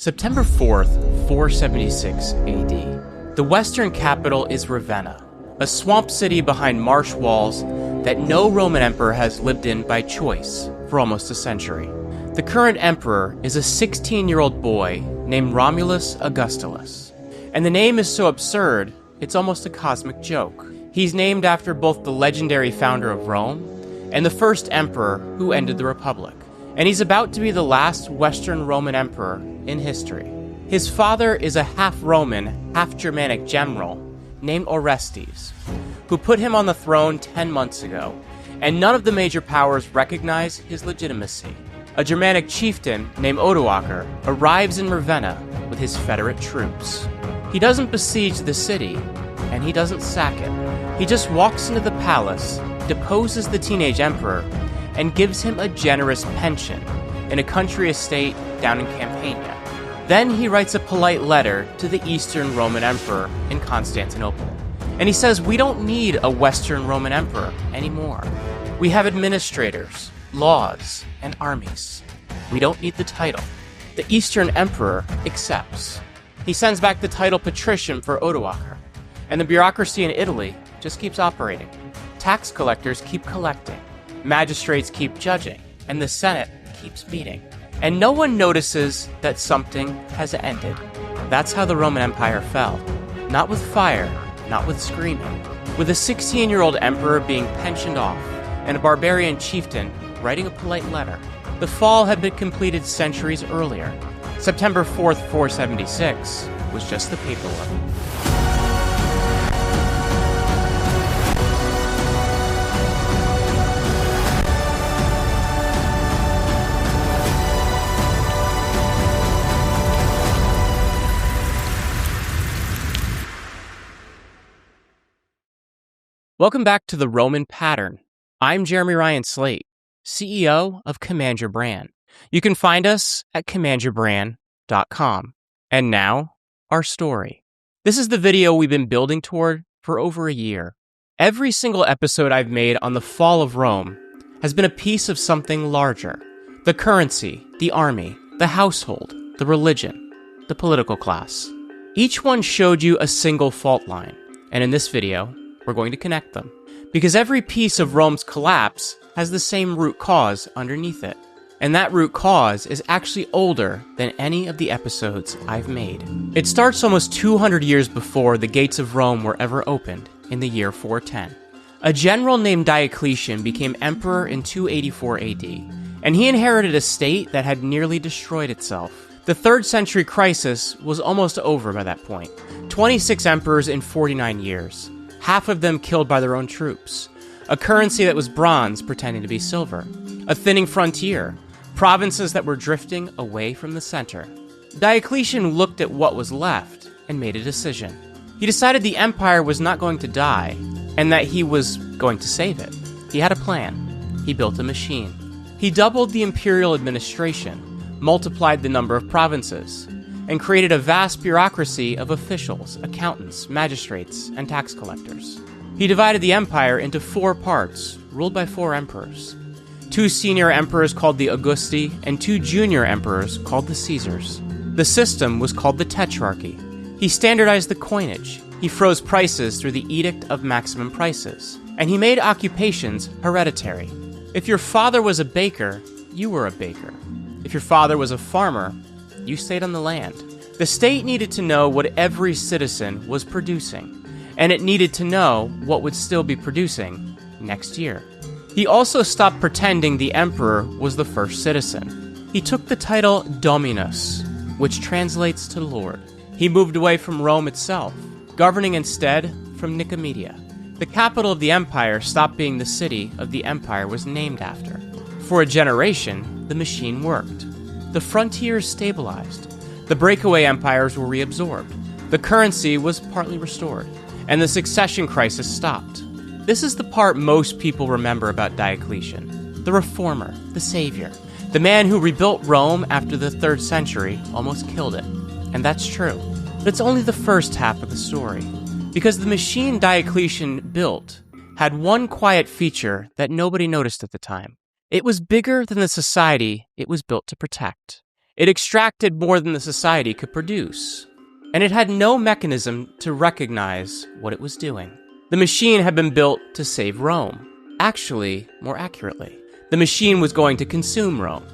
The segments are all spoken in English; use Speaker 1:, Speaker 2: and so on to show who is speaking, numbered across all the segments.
Speaker 1: September 4th, 476 AD. The western capital is Ravenna, a swamp city behind marsh walls that no Roman emperor has lived in by choice for almost a century. The current emperor is a 16-year-old boy named Romulus Augustulus, and the name is so absurd, it's almost a cosmic joke. He's named after both the legendary founder of Rome and the first emperor who ended the Republic, and he's about to be the last Western Roman emperor in history. His father is a half-Roman, half-Germanic general named Orestes, who put him on the throne 10 months ago, and none of the major powers recognize his legitimacy. A Germanic chieftain named Odoacer arrives in Ravenna with his federate troops. He doesn't besiege the city, and he doesn't sack it. He just walks into the palace, deposes the teenage emperor, and gives him a generous pension in a country estate down in Campania. Then he writes a polite letter to the Eastern Roman Emperor in Constantinople. And he says, we don't need a Western Roman Emperor anymore. We have administrators, laws, and armies. We don't need the title. The Eastern Emperor accepts. He sends back the title patrician for Odoacer. And the bureaucracy in Italy just keeps operating. Tax collectors keep collecting. Magistrates keep judging. And the Senate keeps meeting. And no one notices that something has ended. That's how the Roman Empire fell. Not with fire, not with screaming. With a 16-year-old emperor being pensioned off, and a barbarian chieftain writing a polite letter. The fall had been completed centuries earlier. September 4th, 476 was just the paperwork. Welcome back to The Roman Pattern. I'm Jeremy Ryan Slate, CEO of Command Your Brand. You can find us at commandyourbrand.com. And now, our story. This is the video we've been building toward for over a year. Every single episode I've made on the fall of Rome has been a piece of something larger. The currency, the army, the household, the religion, the political class. Each one showed you a single fault line, and in this video, we're going to connect them. Because every piece of Rome's collapse has the same root cause underneath it. And that root cause is actually older than any of the episodes I've made. It starts almost 200 years before the gates of Rome were ever opened, in the year 410. A general named Diocletian became emperor in 284 AD, and he inherited a state that had nearly destroyed itself. The 3rd century crisis was almost over by that point. 26 emperors in 49 years. Half of them killed by their own troops, a currency that was bronze pretending to be silver, a thinning frontier, provinces that were drifting away from the center. Diocletian looked at what was left and made a decision. He decided the empire was not going to die, and that he was going to save it. He had a plan. He built a machine. He doubled the imperial administration, multiplied the number of provinces, and created a vast bureaucracy of officials, accountants, magistrates, and tax collectors. He divided the empire into 4 parts, ruled by 4 emperors. 2 senior emperors called the Augusti, and 2 junior emperors called the Caesars. The system was called the Tetrarchy. He standardized the coinage. He froze prices through the Edict of Maximum Prices. And he made occupations hereditary. If your father was a baker, you were a baker. If your father was a farmer, you stayed on the land. The state needed to know what every citizen was producing, and it needed to know what would still be producing next year. He also stopped pretending the emperor was the first citizen. He took the title Dominus, which translates to Lord. He moved away from Rome itself, governing instead from Nicomedia. The capital of the empire stopped being the city of the empire was named after. For a generation, the machine worked. The frontiers stabilized. The breakaway empires were reabsorbed. The currency was partly restored. And the succession crisis stopped. This is the part most people remember about Diocletian. The reformer, the savior. The man who rebuilt Rome after the 3rd century almost killed it. And that's true. But it's only the first half of the story. Because the machine Diocletian built had one quiet feature that nobody noticed at the time. It was bigger than the society it was built to protect. It extracted more than the society could produce, and it had no mechanism to recognize what it was doing. The machine had been built to save Rome. Actually, more accurately, the machine was going to consume Rome.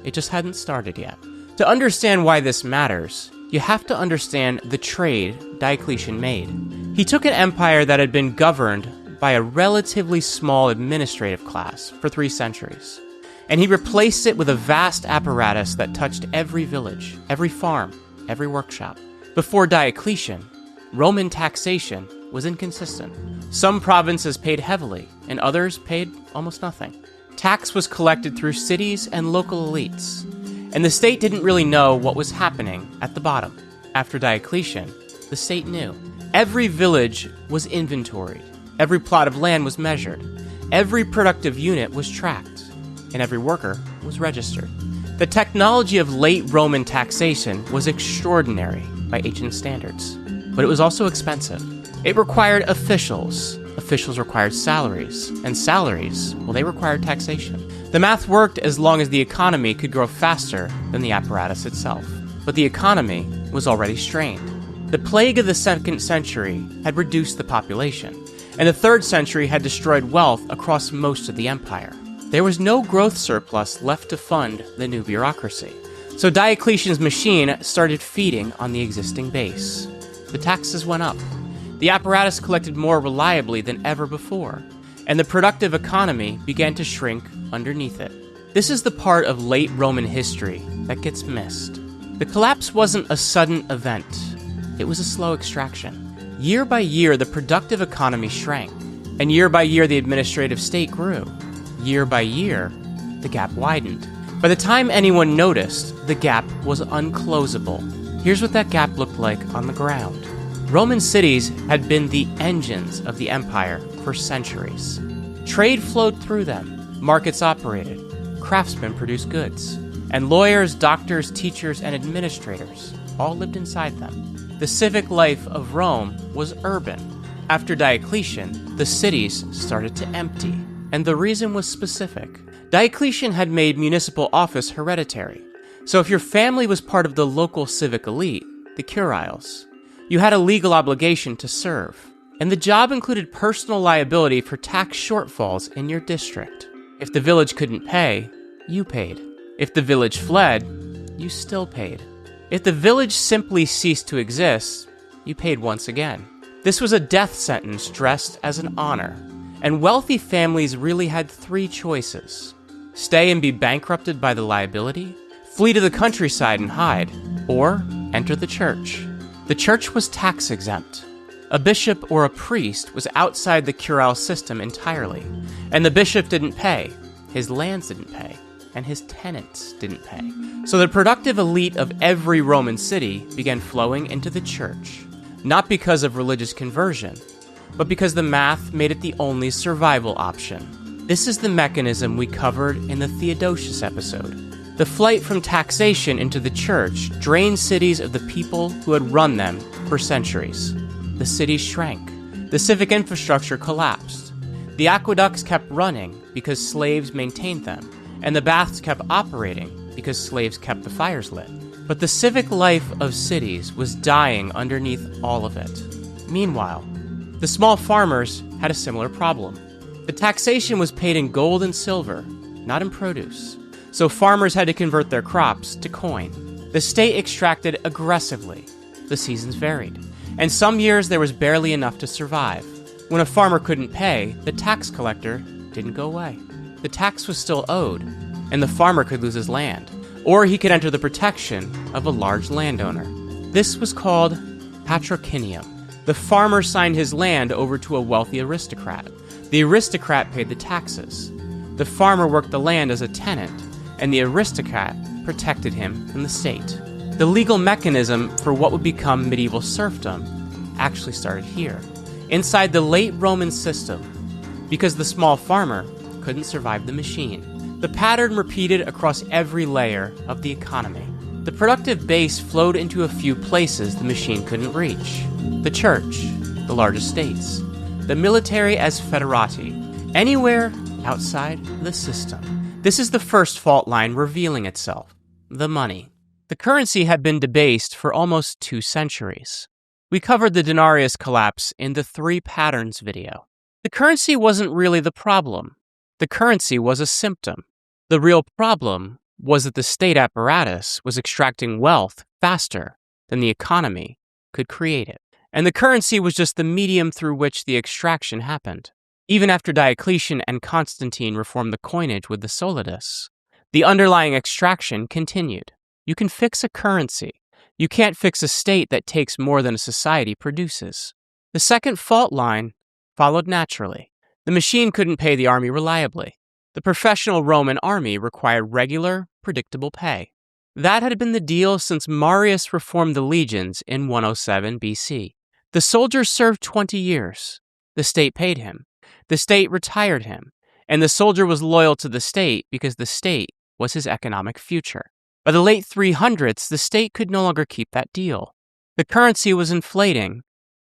Speaker 1: It just hadn't started yet. To understand why this matters, you have to understand the trade Diocletian made. He took an empire that had been governed by a relatively small administrative class for 3 centuries, and he replaced it with a vast apparatus that touched every village, every farm, every workshop. Before Diocletian, Roman taxation was inconsistent. Some provinces paid heavily, and others paid almost nothing. Tax was collected through cities and local elites, and the state didn't really know what was happening at the bottom. After Diocletian, the state knew. Every village was inventoried, every plot of land was measured, every productive unit was tracked, and every worker was registered. The technology of late Roman taxation was extraordinary by ancient standards, but it was also expensive. It required officials. Officials required salaries, and salaries, well, they required taxation. The math worked as long as the economy could grow faster than the apparatus itself. But the economy was already strained. The plague of the 2nd century had reduced the population, and the 3rd century had destroyed wealth across most of the empire. There was no growth surplus left to fund the new bureaucracy. So Diocletian's machine started feeding on the existing base. The taxes went up. The apparatus collected more reliably than ever before, and the productive economy began to shrink underneath it. This is the part of late Roman history that gets missed. The collapse wasn't a sudden event. It was a slow extraction. Year by year, the productive economy shrank, and year by year, the administrative state grew. Year by year, the gap widened. By the time anyone noticed, the gap was unclosable. Here's what that gap looked like on the ground. Roman cities had been the engines of the empire for centuries. Trade flowed through them, markets operated, craftsmen produced goods, and lawyers, doctors, teachers, and administrators all lived inside them. The civic life of Rome was urban. After Diocletian, the cities started to empty, and the reason was specific. Diocletian had made municipal office hereditary, so if your family was part of the local civic elite, the curiles, you had a legal obligation to serve, and the job included personal liability for tax shortfalls in your district. If the village couldn't pay, you paid. If the village fled, you still paid. If the village simply ceased to exist, you paid once again. This was a death sentence dressed as an honor, and wealthy families really had 3 choices: stay and be bankrupted by the liability, flee to the countryside and hide, or enter the church. The church was tax exempt. A bishop or a priest was outside the curule system entirely, and the bishop didn't pay, his lands didn't pay, and his tenants didn't pay. So the productive elite of every Roman city began flowing into the church, not because of religious conversion, but because the math made it the only survival option. This is the mechanism we covered in the Theodosius episode. The flight from taxation into the church drained cities of the people who had run them for centuries. The cities shrank. The civic infrastructure collapsed. The aqueducts kept running because slaves maintained them, and the baths kept operating because slaves kept the fires lit. But the civic life of cities was dying underneath all of it. Meanwhile, the small farmers had a similar problem. The taxation was paid in gold and silver, not in produce. So farmers had to convert their crops to coin. The state extracted aggressively. The seasons varied, and some years there was barely enough to survive. When a farmer couldn't pay, the tax collector didn't go away. The tax was still owed, and the farmer could lose his land, or he could enter the protection of a large landowner. This was called patrocinium. The farmer signed his land over to a wealthy aristocrat. The aristocrat paid the taxes. The farmer worked the land as a tenant, and the aristocrat protected him from the state. The legal mechanism for what would become medieval serfdom actually started here, inside the late Roman system, because the small farmer couldn't survive the machine. The pattern repeated across every layer of the economy. The productive base flowed into a few places the machine couldn't reach. The church, the largest states, the military as federati, anywhere outside the system. This is the first fault line revealing itself: the money. The currency had been debased for almost 2 centuries. We covered the denarius collapse in the 3 patterns video. The currency wasn't really the problem. The currency was a symptom. The real problem was that the state apparatus was extracting wealth faster than the economy could create it. And the currency was just the medium through which the extraction happened. Even after Diocletian and Constantine reformed the coinage with the solidus, the underlying extraction continued. You can fix a currency. You can't fix a state that takes more than a society produces. The second fault line followed naturally. The machine couldn't pay the army reliably. The professional Roman army required regular, predictable pay. That had been the deal since Marius reformed the legions in 107 BC. The soldier served 20 years. The state paid him. The state retired him. And the soldier was loyal to the state because the state was his economic future. By the late 300s, the state could no longer keep that deal. The currency was inflating,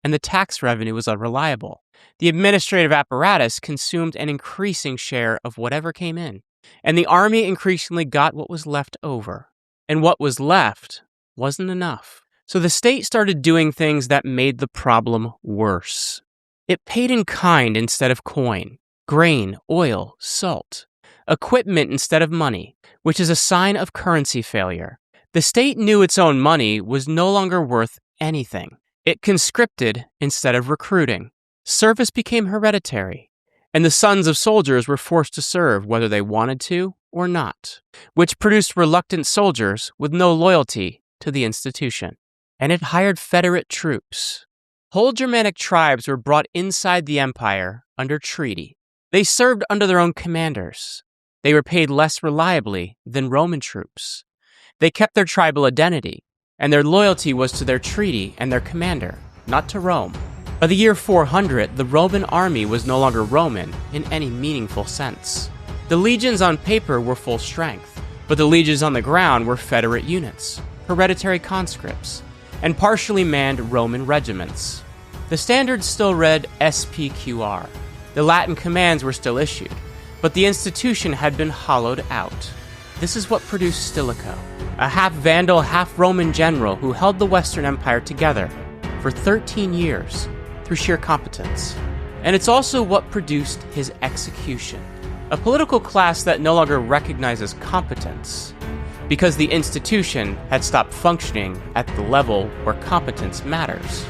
Speaker 1: and the tax revenue was unreliable. The administrative apparatus consumed an increasing share of whatever came in, and the army increasingly got what was left over. And what was left wasn't enough. So the state started doing things that made the problem worse. It paid in kind instead of coin, grain, oil, salt, equipment instead of money, which is a sign of currency failure. The state knew its own money was no longer worth anything. It conscripted instead of recruiting. Service became hereditary, and the sons of soldiers were forced to serve whether they wanted to or not, which produced reluctant soldiers with no loyalty to the institution. And it hired federate troops. Whole Germanic tribes were brought inside the empire under treaty. They served under their own commanders. They were paid less reliably than Roman troops. They kept their tribal identity, and their loyalty was to their treaty and their commander, not to Rome. By the year 400, the Roman army was no longer Roman in any meaningful sense. The legions on paper were full strength, but the legions on the ground were federate units, hereditary conscripts, and partially manned Roman regiments. The standards still read SPQR. The Latin commands were still issued, but the institution had been hollowed out. This is what produced Stilicho, a half-Vandal, half-Roman general who held the Western Empire together for 13 years through sheer competence. And it's also what produced his execution, a political class that no longer recognizes competence because the institution had stopped functioning at the level where competence matters.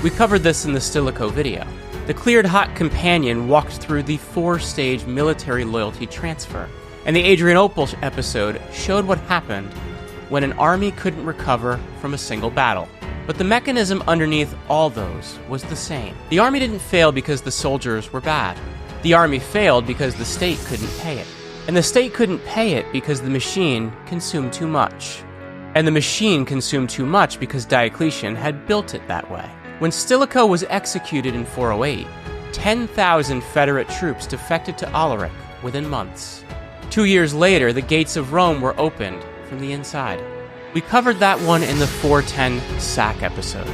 Speaker 1: We covered this in the Stilicho video. The cleared hot companion walked through the 4-stage military loyalty transfer, and the Adrianople episode showed what happened when an army couldn't recover from a single battle. But the mechanism underneath all those was the same. The army didn't fail because the soldiers were bad. The army failed because the state couldn't pay it. And the state couldn't pay it because the machine consumed too much. And the machine consumed too much because Diocletian had built it that way. When Stilicho was executed in 408, 10,000 Federate troops defected to Alaric within months. 2 years later, the gates of Rome were opened from the inside. We covered that one in the 410 sack episode.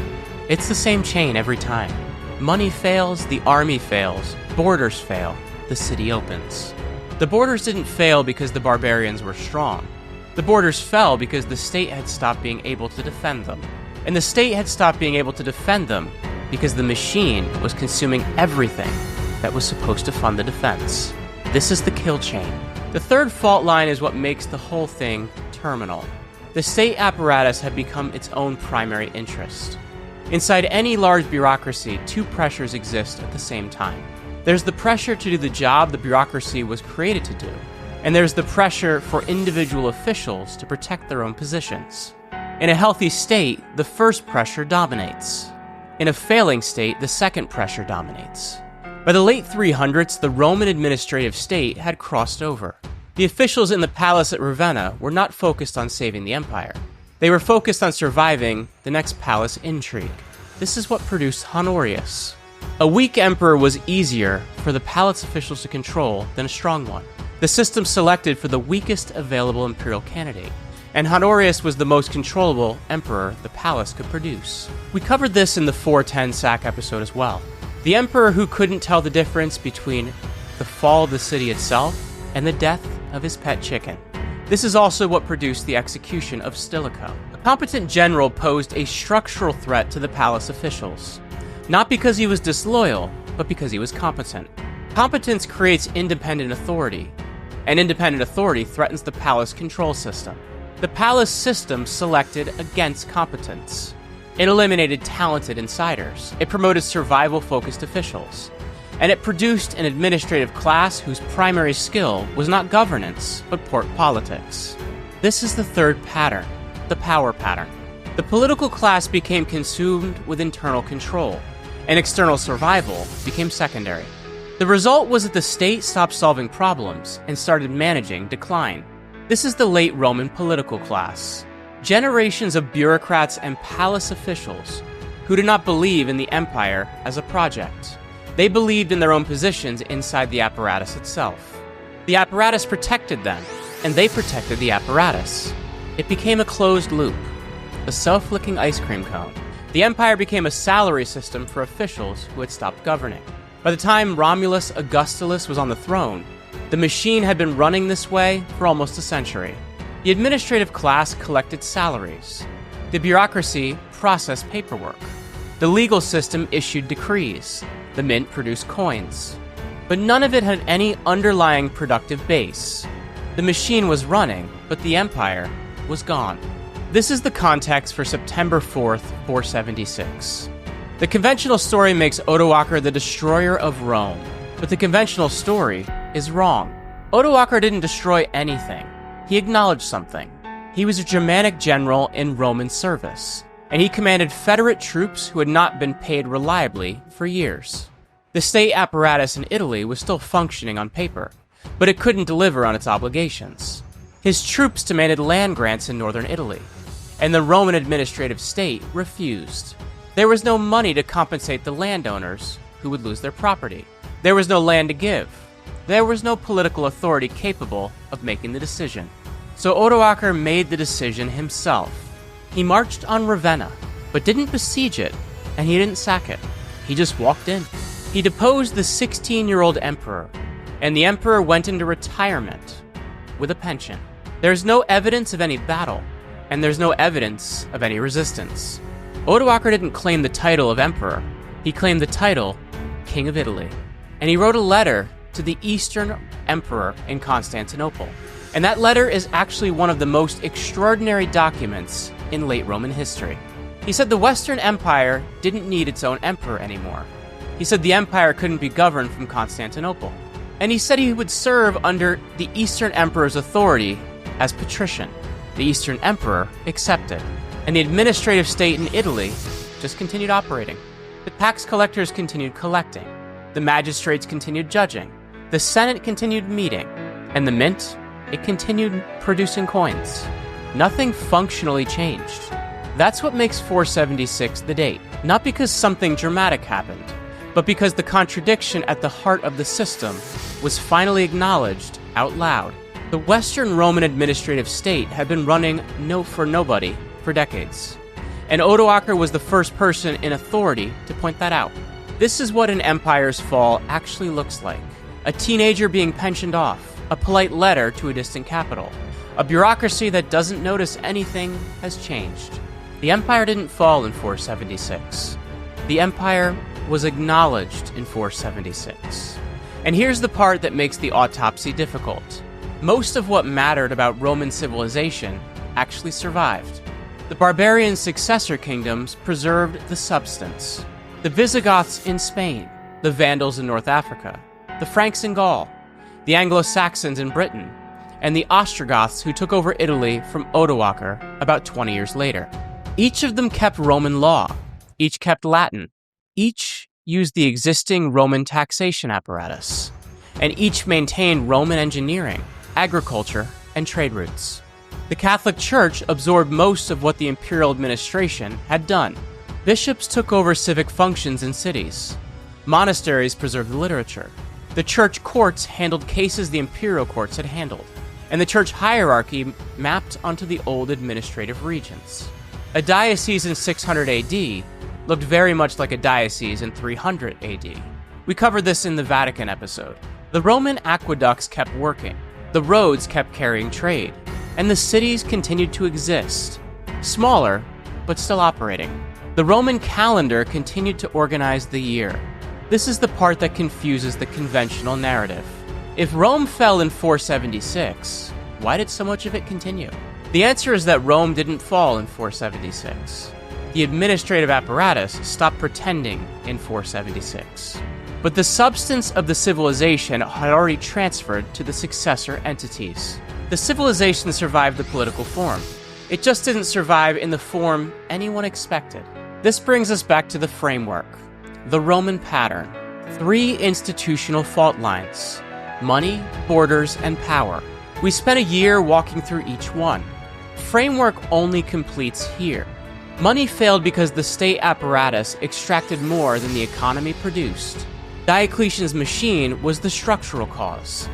Speaker 1: It's the same chain every time. Money fails, the army fails, borders fail, the city opens. The borders didn't fail because the barbarians were strong. The borders fell because the state had stopped being able to defend them. And the state had stopped being able to defend them because the machine was consuming everything that was supposed to fund the defense. This is the kill chain. The third fault line is what makes the whole thing terminal. The state apparatus had become its own primary interest. Inside any large bureaucracy, 2 pressures exist at the same time. There's the pressure to do the job the bureaucracy was created to do, and there's the pressure for individual officials to protect their own positions. In a healthy state, the first pressure dominates. In a failing state, the second pressure dominates. By the late 300s, the Roman administrative state had crossed over. The officials in the palace at Ravenna were not focused on saving the empire. They were focused on surviving the next palace intrigue. This is what produced Honorius. A weak emperor was easier for the palace officials to control than a strong one. The system selected for the weakest available imperial candidate, and Honorius was the most controllable emperor the palace could produce. We covered this in the 410 sack episode as well. The emperor who couldn't tell the difference between the fall of the city itself and the death of his pet chicken. This is also what produced the execution of Stilicho. A competent general posed a structural threat to the palace officials, not because he was disloyal, but because he was competent. Competence creates independent authority, and independent authority threatens the palace control system. The palace system selected against competence. It eliminated talented insiders. It promoted survival-focused officials. And it produced an administrative class whose primary skill was not governance, but court politics. This is the third pattern, the power pattern. The political class became consumed with internal control, and external survival became secondary. The result was that the state stopped solving problems and started managing decline. This is the late Roman political class. Generations of bureaucrats and palace officials who did not believe in the empire as a project. They believed in their own positions inside the apparatus itself. The apparatus protected them, and they protected the apparatus. It became a closed loop, a self-licking ice cream cone. The empire became a salary system for officials who had stopped governing. By the time Romulus Augustulus was on the throne, the machine had been running this way for almost a century. The administrative class collected salaries. The bureaucracy processed paperwork. The legal system issued decrees. The mint produced coins. But none of it had any underlying productive base. The machine was running, but the empire was gone. This is the context for September 4th, 476. The conventional story makes Odoacer the destroyer of Rome, but the conventional story is wrong. Odoacer didn't destroy anything. He acknowledged something. He was a Germanic general in Roman service, and he commanded federate troops who had not been paid reliably for years. The state apparatus in Italy was still functioning on paper, but it couldn't deliver on its obligations. His troops demanded land grants in northern Italy, and the Roman administrative state refused. There was no money to compensate the landowners who would lose their property. There was no land to give. There was no political authority capable of making the decision. So Odoacer made the decision himself. He marched on Ravenna, but didn't besiege it, and he didn't sack it. He just walked in. He deposed the 16-year-old emperor, and the emperor went into retirement with a pension. There's no evidence of any battle, and there's no evidence of any resistance. Odoacer didn't claim the title of emperor. He claimed the title King of Italy. And he wrote a letter to the Eastern Emperor in Constantinople. And that letter is actually one of the most extraordinary documents in late Roman history. He said the Western Empire didn't need its own emperor anymore. He said the empire couldn't be governed from Constantinople. And he said he would serve under the Eastern Emperor's authority as patrician. The Eastern Emperor accepted. And the administrative state in Italy just continued operating. The tax collectors continued collecting. The magistrates continued judging. The Senate continued meeting. And the mint, it continued producing coins. Nothing functionally changed. That's what makes 476 the date. Not because something dramatic happened, but because the contradiction at the heart of the system was finally acknowledged out loud. The Western Roman administrative state had been running for nobody for decades. And Odoacer was the first person in authority to point that out. This is what an empire's fall actually looks like. A teenager being pensioned off, a polite letter to a distant capital, a bureaucracy that doesn't notice anything has changed. The empire didn't fall in 476. The empire was acknowledged in 476. And here's the part that makes the autopsy difficult. Most of what mattered about Roman civilization actually survived. The barbarian successor kingdoms preserved the substance. The Visigoths in Spain, the Vandals in North Africa, the Franks in Gaul, the Anglo-Saxons in Britain, and the Ostrogoths who took over Italy from Odoacer about 20 years later. Each of them kept Roman law. Each kept Latin. Each used the existing Roman taxation apparatus. And each maintained Roman engineering, agriculture, and trade routes. The Catholic Church absorbed most of what the imperial administration had done. Bishops took over civic functions in cities. Monasteries preserved the literature. The church courts handled cases the imperial courts had handled. And the church hierarchy mapped onto the old administrative regions. A diocese in 600 AD looked very much like a diocese in 300 AD. We covered this in the Vatican episode. The Roman aqueducts kept working. The roads kept carrying trade. and the cities continued to exist, smaller, but still operating. The Roman calendar continued to organize the year. This is the part that confuses the conventional narrative. If Rome fell in 476, why did so much of it continue? The answer is that Rome didn't fall in 476. The administrative apparatus stopped pretending in 476. But the substance of the civilization had already transferred to the successor entities. The civilization survived the political form. It just didn't survive in the form anyone expected. This brings us back to the framework, the Roman pattern. 3 institutional fault lines: money, borders, and power. We spent a year walking through each one. Framework only completes here. Money failed because the state apparatus extracted more than the economy produced. Diocletian's machine was the structural cause,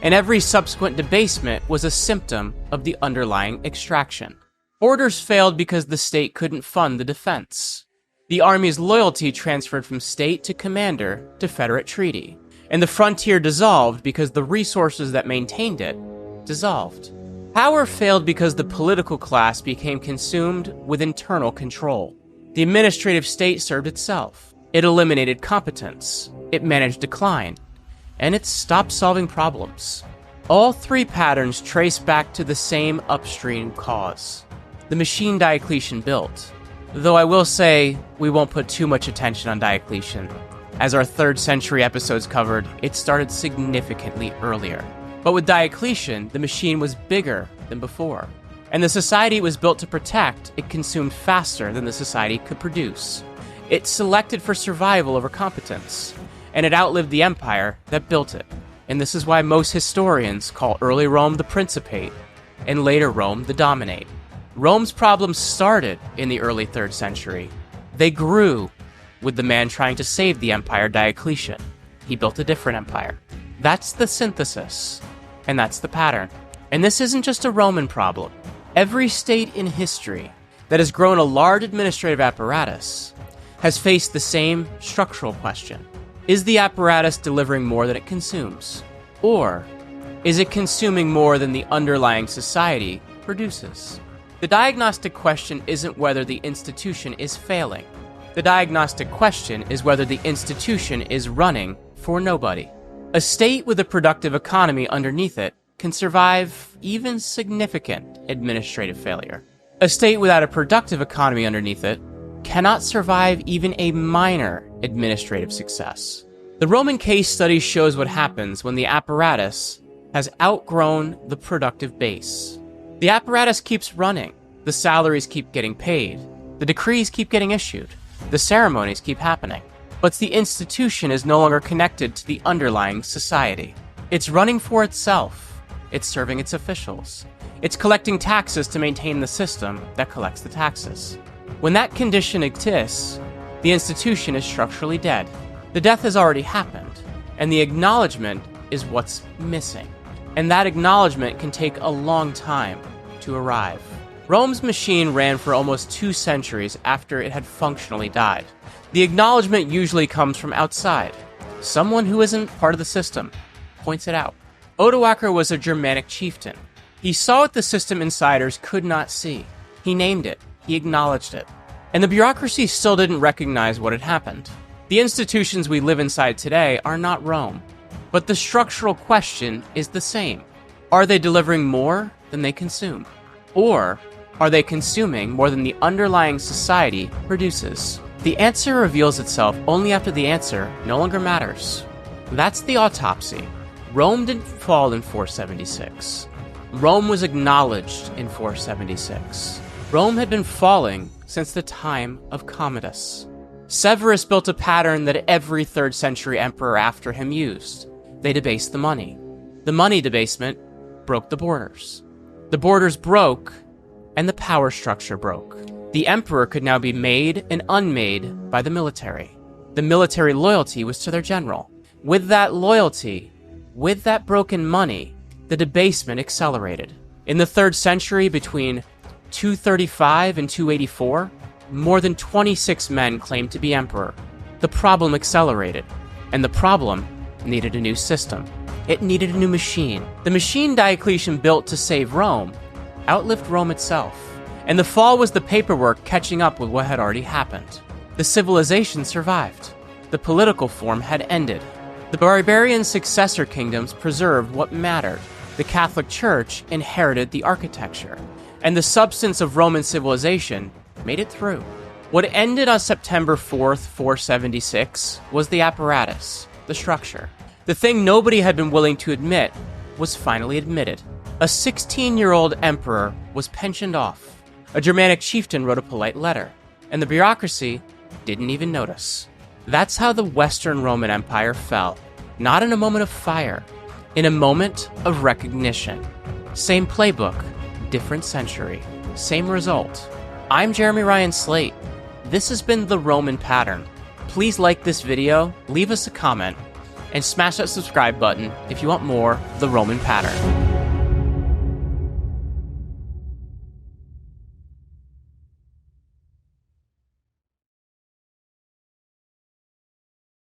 Speaker 1: and every subsequent debasement was a symptom of the underlying extraction. Borders failed because the state couldn't fund the defense. The army's loyalty transferred from state to commander to federate treaty, and the frontier dissolved because the resources that maintained it dissolved. Power failed because the political class became consumed with internal control. The administrative state served itself. It eliminated competence. It managed decline. And it stopped solving problems. All 3 patterns trace back to the same upstream cause: the machine Diocletian built. Though I will say, we won't put too much attention on Diocletian. As our 3rd century episodes covered, it started significantly earlier. But with Diocletian, the machine was bigger than before. And the society it was built to protect, it consumed faster than the society could produce. It selected for survival over competence, and it outlived the empire that built it. And this is why most historians call early Rome the Principate, and later Rome the Dominate. Rome's problems started in the early 3rd century. They grew with the man trying to save the empire, Diocletian. He built a different empire. That's the synthesis, and that's the pattern. And this isn't just a Roman problem. Every state in history that has grown a large administrative apparatus has faced the same structural question. Is the apparatus delivering more than it consumes? Or is it consuming more than the underlying society produces? The diagnostic question isn't whether the institution is failing. The diagnostic question is whether the institution is running for nobody. A state with a productive economy underneath it can survive even significant administrative failure. A state without a productive economy underneath it cannot survive even a minor administrative success. The Roman case study shows what happens when the apparatus has outgrown the productive base. The apparatus keeps running, the salaries keep getting paid, the decrees keep getting issued, the ceremonies keep happening. But the institution is no longer connected to the underlying society. It's running for itself. It's serving its officials. It's collecting taxes to maintain the system that collects the taxes. When that condition exists, the institution is structurally dead. The death has already happened, and the acknowledgement is what's missing. And that acknowledgement can take a long time to arrive. Rome's machine ran for almost 2 centuries after it had functionally died. The acknowledgement usually comes from outside. Someone who isn't part of the system points it out. Odoacer was a Germanic chieftain. He saw what the system insiders could not see. He named it. He acknowledged it. And the bureaucracy still didn't recognize what had happened. The institutions we live inside today are not Rome. But the structural question is the same. Are they delivering more than they consume? Or are they consuming more than the underlying society produces? The answer reveals itself only after the answer no longer matters. That's the autopsy. Rome didn't fall in 476. Rome was acknowledged in 476. Rome had been falling since the time of Commodus. Severus built a pattern that every 3rd century emperor after him used. They debased the money. The money debasement broke the borders. The borders broke, and the power structure broke. The emperor could now be made and unmade by the military. The military loyalty was to their general. With that loyalty, with that broken money, the debasement accelerated. In the 3rd century, between 235 and 284, more than 26 men claimed to be emperor. The problem accelerated, and the problem needed a new system. It needed a new machine. The machine Diocletian built to save Rome outlived Rome itself, and the fall was the paperwork catching up with what had already happened. The civilization survived. The political form had ended. The barbarian successor kingdoms preserved what mattered. The Catholic Church inherited the architecture, and the substance of Roman civilization made it through. What ended on September 4th, 476 was the apparatus, the structure. The thing nobody had been willing to admit was finally admitted. A 16-year-old emperor was pensioned off. A Germanic chieftain wrote a polite letter, and the bureaucracy didn't even notice. That's how the Western Roman Empire fell. Not in a moment of fire, in a moment of recognition. Same playbook, different century, same result. I'm Jeremy Ryan Slate. This has been The Roman Pattern. Please like this video, leave us a comment, and smash that subscribe button if you want more The Roman Pattern.